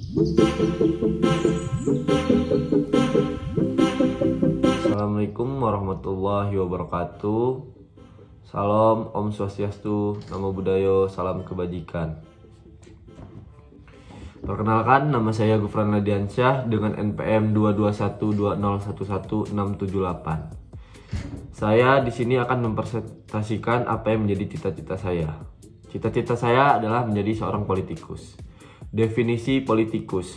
Assalamualaikum warahmatullahi wabarakatuh. Salam, Om Swastiastu, Namo Buddhaya, salam kebajikan. Perkenalkan, nama saya Gufran Radiansyah dengan NPM 22120116778. Saya di sini akan mempresentasikan apa yang menjadi cita-cita saya. Cita-cita saya adalah menjadi seorang politikus. Definisi politikus.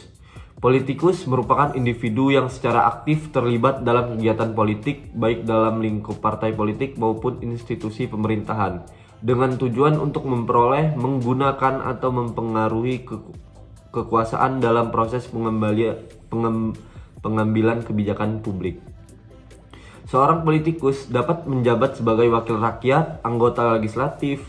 Politikus merupakan individu yang secara aktif terlibat dalam kegiatan politik, baik dalam lingkup partai politik maupun institusi pemerintahan, dengan tujuan untuk memperoleh, menggunakan, atau mempengaruhi kekuasaan dalam proses pengambilan kebijakan publik. Seorang politikus dapat menjabat sebagai wakil rakyat, anggota legislatif,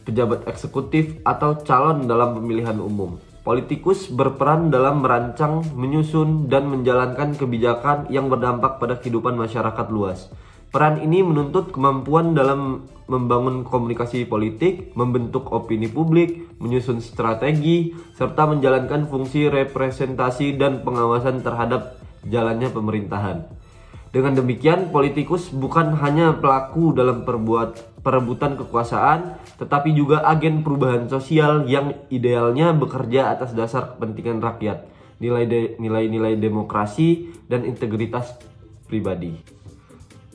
pejabat eksekutif, atau calon dalam pemilihan umum. Politikus berperan dalam merancang, menyusun, dan menjalankan kebijakan yang berdampak pada kehidupan masyarakat luas. Peran ini menuntut kemampuan dalam membangun komunikasi politik, membentuk opini publik, menyusun strategi, serta menjalankan fungsi representasi dan pengawasan terhadap jalannya pemerintahan. Dengan demikian, politikus bukan hanya pelaku dalam perebutan kekuasaan, tetapi juga agen perubahan sosial yang idealnya bekerja atas dasar kepentingan rakyat, nilai-nilai demokrasi, dan integritas pribadi.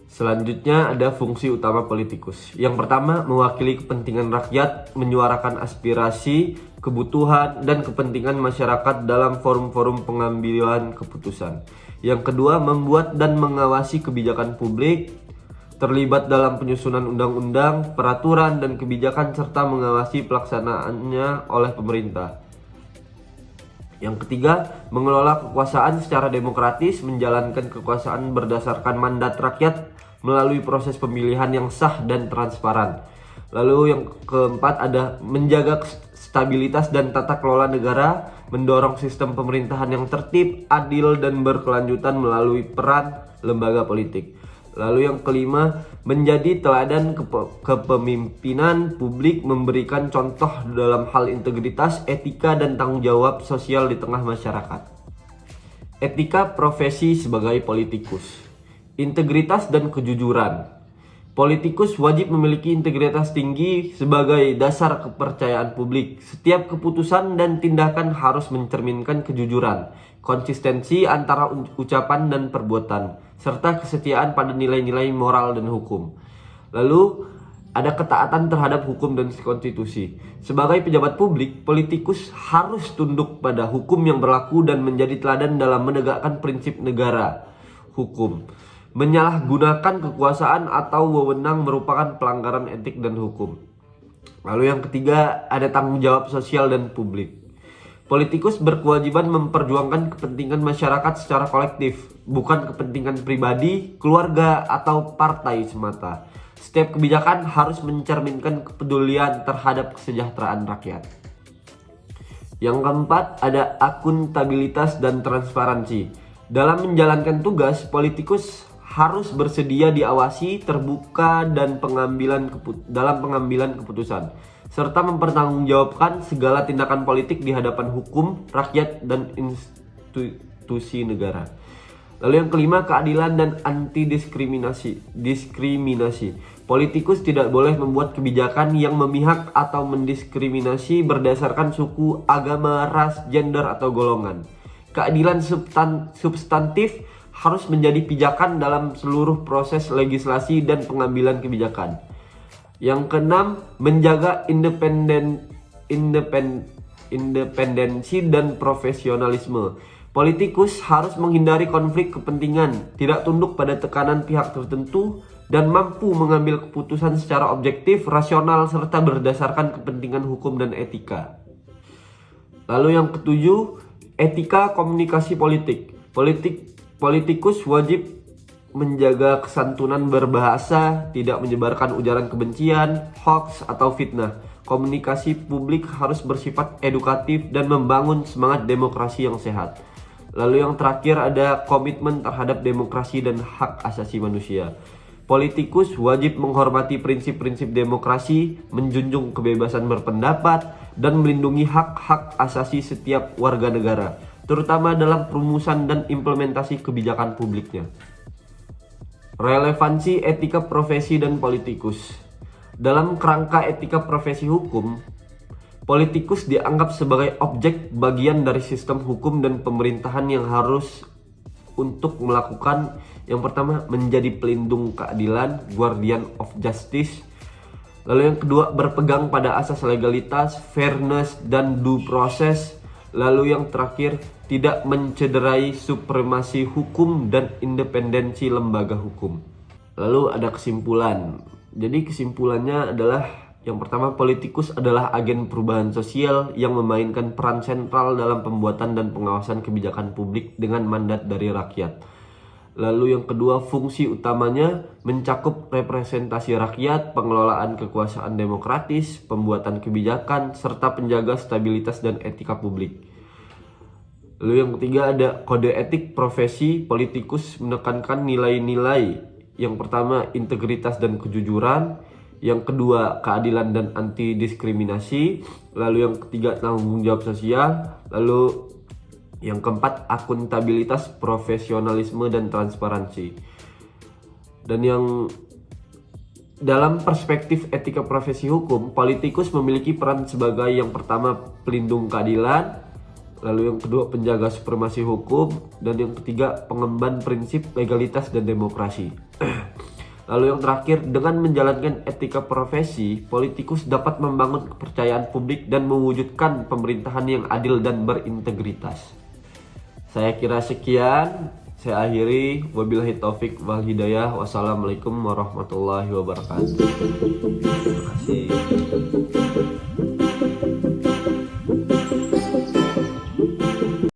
Selanjutnya ada fungsi utama politikus. Yang pertama, mewakili kepentingan rakyat, menyuarakan aspirasi, kebutuhan, dan kepentingan masyarakat dalam forum-forum pengambilan keputusan. Yang kedua, membuat dan mengawasi kebijakan publik, terlibat dalam penyusunan undang-undang, peraturan, dan kebijakan, serta mengawasi pelaksanaannya oleh pemerintah. Yang ketiga, mengelola kekuasaan secara demokratis, menjalankan kekuasaan berdasarkan mandat rakyat melalui proses pemilihan yang sah dan transparan. Lalu yang keempat ada menjaga stabilitas dan tata kelola negara, mendorong sistem pemerintahan yang tertib, adil, dan berkelanjutan melalui peran lembaga politik. Lalu yang kelima, menjadi teladan kepemimpinan publik, memberikan contoh dalam hal integritas, etika, dan tanggung jawab sosial di tengah masyarakat. Etika profesi sebagai politikus. Integritas dan kejujuran. Politikus wajib memiliki integritas tinggi sebagai dasar kepercayaan publik. Setiap keputusan dan tindakan harus mencerminkan kejujuran, konsistensi antara ucapan dan perbuatan, serta kesetiaan pada nilai-nilai moral dan hukum. Lalu ada ketaatan terhadap hukum dan konstitusi. Sebagai pejabat publik, politikus harus tunduk pada hukum yang berlaku dan menjadi teladan dalam menegakkan prinsip negara hukum. Menyalahgunakan kekuasaan atau wewenang merupakan pelanggaran etik dan hukum. Lalu yang ketiga, ada tanggung jawab sosial dan publik. Politikus berkewajiban memperjuangkan kepentingan masyarakat secara kolektif, bukan kepentingan pribadi, keluarga, atau partai semata. Setiap kebijakan harus mencerminkan kepedulian terhadap kesejahteraan rakyat. Yang keempat, ada akuntabilitas dan transparansi. Dalam menjalankan tugas, politikus harus bersedia diawasi, terbuka, dan dalam pengambilan keputusan, serta mempertanggungjawabkan segala tindakan politik di hadapan hukum, rakyat, dan institusi negara. Lalu yang kelima, keadilan dan anti-diskriminasi. Politikus tidak boleh membuat kebijakan yang memihak atau mendiskriminasi berdasarkan suku, agama, ras, gender, atau golongan. Keadilan substantif harus menjadi pijakan dalam seluruh proses legislasi dan pengambilan kebijakan. Yang keenam, menjaga independensi dan profesionalisme. Politikus harus menghindari konflik kepentingan, tidak tunduk pada tekanan pihak tertentu, dan mampu mengambil keputusan secara objektif, rasional, serta berdasarkan kepentingan hukum dan etika. Lalu yang ketujuh, etika komunikasi politik. Politikus wajib menjaga kesantunan berbahasa, tidak menyebarkan ujaran kebencian, hoaks, atau fitnah. Komunikasi publik harus bersifat edukatif dan membangun semangat demokrasi yang sehat. Lalu yang terakhir ada komitmen terhadap demokrasi dan hak asasi manusia. Politikus wajib menghormati prinsip-prinsip demokrasi, menjunjung kebebasan berpendapat, dan melindungi hak-hak asasi setiap warga negara, terutama dalam perumusan dan implementasi kebijakan publiknya. Relevansi etika profesi dan politikus. Dalam kerangka etika profesi hukum, politikus dianggap sebagai objek bagian dari sistem hukum dan pemerintahan yang harus untuk melakukan yang pertama menjadi pelindung keadilan, guardian of justice. Lalu yang kedua berpegang pada asas legalitas, fairness, dan due process. Lalu yang terakhir tidak mencederai supremasi hukum dan independensi lembaga hukum. Lalu ada kesimpulan. Jadi kesimpulannya adalah yang pertama, politikus adalah agen perubahan sosial yang memainkan peran sentral dalam pembuatan dan pengawasan kebijakan publik dengan mandat dari rakyat. Lalu yang kedua, fungsi utamanya mencakup representasi rakyat, pengelolaan kekuasaan demokratis, pembuatan kebijakan, serta penjaga stabilitas dan etika publik. Lalu yang ketiga ada kode etik profesi. Politikus menekankan nilai-nilai. Yang pertama, integritas dan kejujuran. Yang kedua, keadilan dan anti diskriminasi. Lalu yang ketiga, tanggung jawab sosial. Lalu yang keempat, akuntabilitas, profesionalisme, dan transparansi. Dan yang dalam perspektif etika profesi hukum, politikus memiliki peran sebagai yang pertama pelindung keadilan, lalu yang kedua penjaga supremasi hukum, dan yang ketiga pengemban prinsip legalitas dan demokrasi. Lalu yang terakhir, dengan menjalankan etika profesi, politikus dapat membangun kepercayaan publik dan mewujudkan pemerintahan yang adil dan berintegritas. Saya kira sekian, saya akhiri. Wabillahi taufik wal hidayah. Wassalamualaikum warahmatullahi wabarakatuh. Terima kasih.